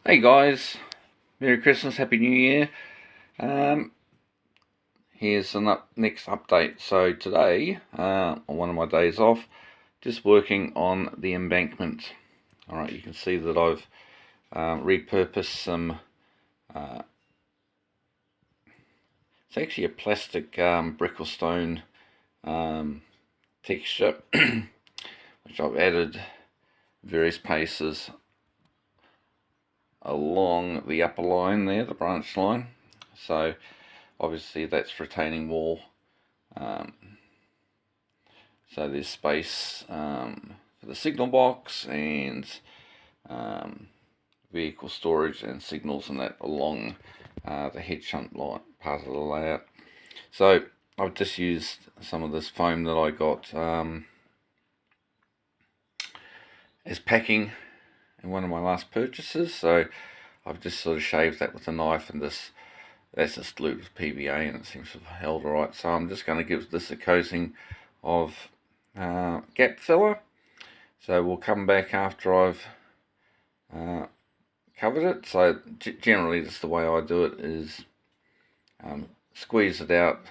Hey guys, Merry Christmas, Happy New Year. Here's the next update. So today, on one of my days off, just working on the embankment. Alright, you can see that I've repurposed some, it's actually a plastic brick or stone texture, which I've added various paces along the upper line there, the branch line. So obviously that's retaining wall, so there's space for the signal box and vehicle storage and signals and that along the head shunt line part of the layout. So I've just used some of this foam that I got as packing in one of my last purchases, so I've just sort of shaved that with a knife, and that's just glued with PVA and it seems to have held alright. So I'm just going to give this a coating of gap filler. So we'll come back after I've covered it. So generally just the way I do it is squeeze it out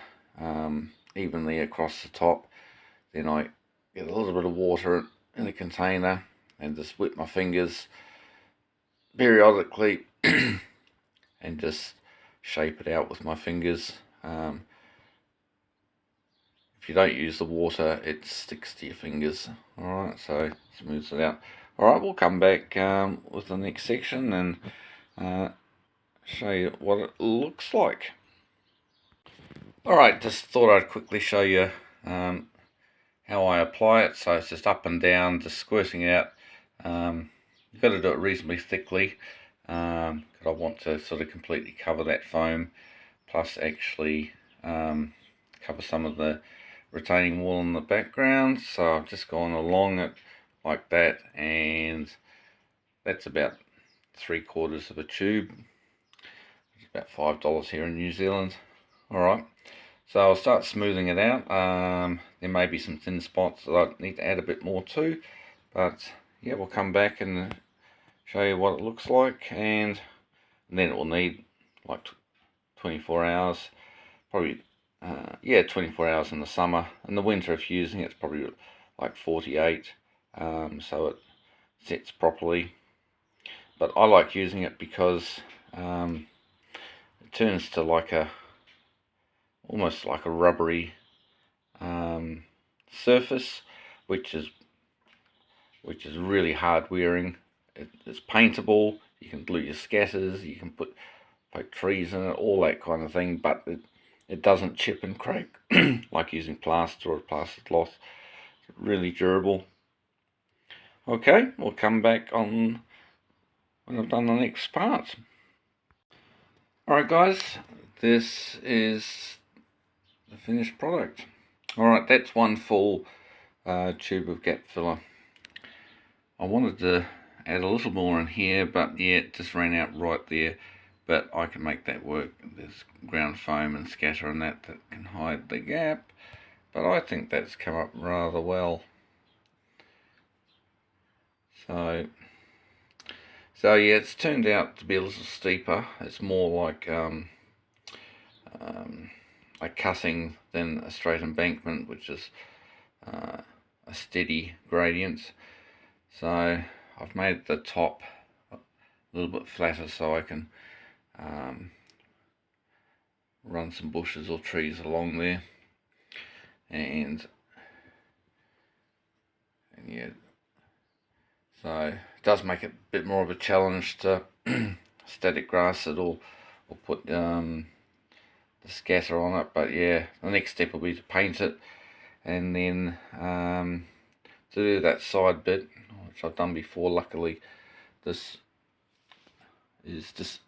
evenly across the top, then I get a little bit of water in a container and just whip my fingers periodically and just shape it out with my fingers. If you don't use the water, it sticks to your fingers. Alright, so smooths it out. Alright, we'll come back with the next section and show you what it looks like. Alright, just thought I'd quickly show you how I apply it. So it's just up and down, just squirting it out. You've got to do it reasonably thickly because I want to sort of completely cover that foam, plus actually cover some of the retaining wall in the background. So I've just gone along it like that, and that's about 3/4 of a tube. It's about $5 here in New Zealand. Alright, so I'll start smoothing it out. There may be some thin spots that I need to add a bit more to, but yeah, we'll come back and show you what it looks like, and then it will need like 24 hours, probably 24 hours in the summer. In the winter, if you're using it, it's probably like 48, so it sets properly. But I like using it because it turns to like almost like a rubbery surface, which is really hard wearing. It's paintable. You can glue your scatters, you can put trees in it, all that kind of thing, but it doesn't chip and crack like using plaster or plastic cloth. It's really durable. Okay, we'll come back on when I've done the next part. Alright guys, this is the finished product. Alright, that's one full tube of gap filler. I wanted to add a little more in here, but yeah, it just ran out right there. But I can make that work. There's ground foam and scatter and that can hide the gap. But I think that's come up rather well. So yeah, it's turned out to be a little steeper. It's more like a cutting than a straight embankment, which is a steady gradient. So I've made the top a little bit flatter so I can run some bushes or trees along there, and yeah, so it does make it a bit more of a challenge to static grass it or put the scatter on it. But yeah, the next step will be to paint it, and then to do that side bit, which I've done before. Luckily this is just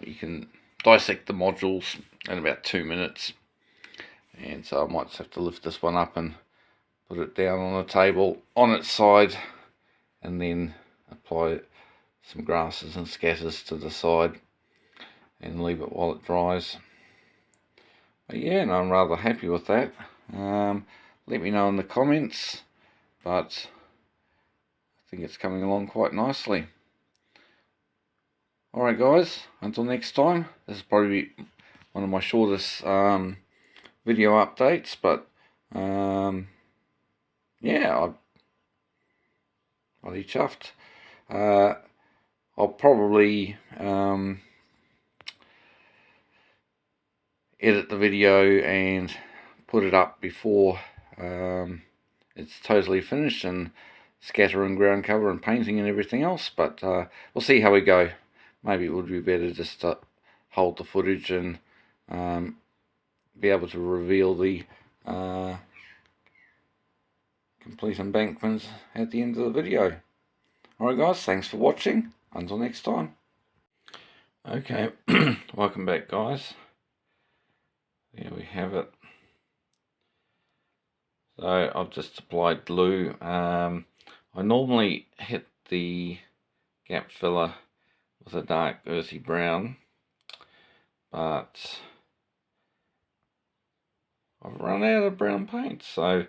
you can dissect the modules in about 2 minutes, and so I might just have to lift this one up and put it down on a table on its side, and then apply some grasses and scatters to the side and leave it while it dries. But yeah, and I'm rather happy with that. Let me know in the comments, but I think it's coming along quite nicely. Alright guys, until next time. This is probably one of my shortest video updates, but yeah, I'll be chuffed. I'll probably edit the video and put it up before it's totally finished, and scattering ground cover and painting and everything else, but we'll see how we go. Maybe it would be better just to hold the footage and be able to reveal the complete embankments at the end of the video. Alright guys, thanks for watching. Until next time. Okay, welcome back guys. There we have it. So I've just applied glue. I normally hit the gap filler with a dark earthy brown, but I've run out of brown paint, so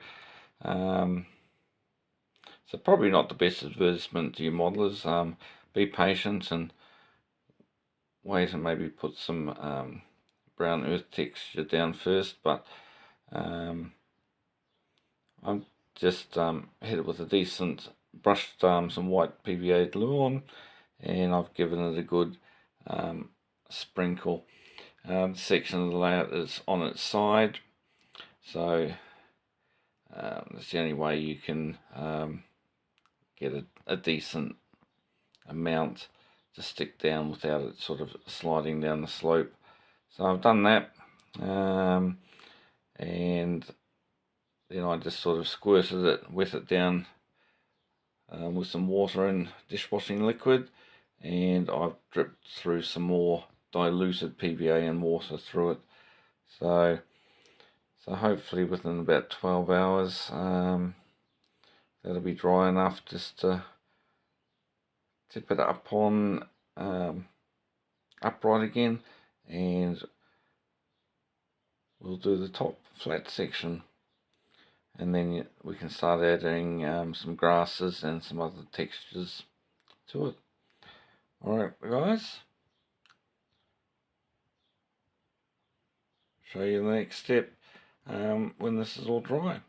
probably not the best advertisement to your modelers. Be patient and wait and maybe put some brown earth texture down first, but I'm just hit it with a decent brushed some white PVA glue on, and I've given it a good sprinkle. The section of the layout is on its side, so that's the only way you can get a decent amount to stick down without it sort of sliding down the slope. So I've done that, and then I just sort of squirted it, wet it down with some water and dishwashing liquid, and I've dripped through some more diluted PVA and water through it. So hopefully within about 12 hours that'll be dry enough just to tip it up on upright again, and we'll do the top flat section, and then we can start adding some grasses and some other textures to it. Alright guys, show you the next step when this is all dry.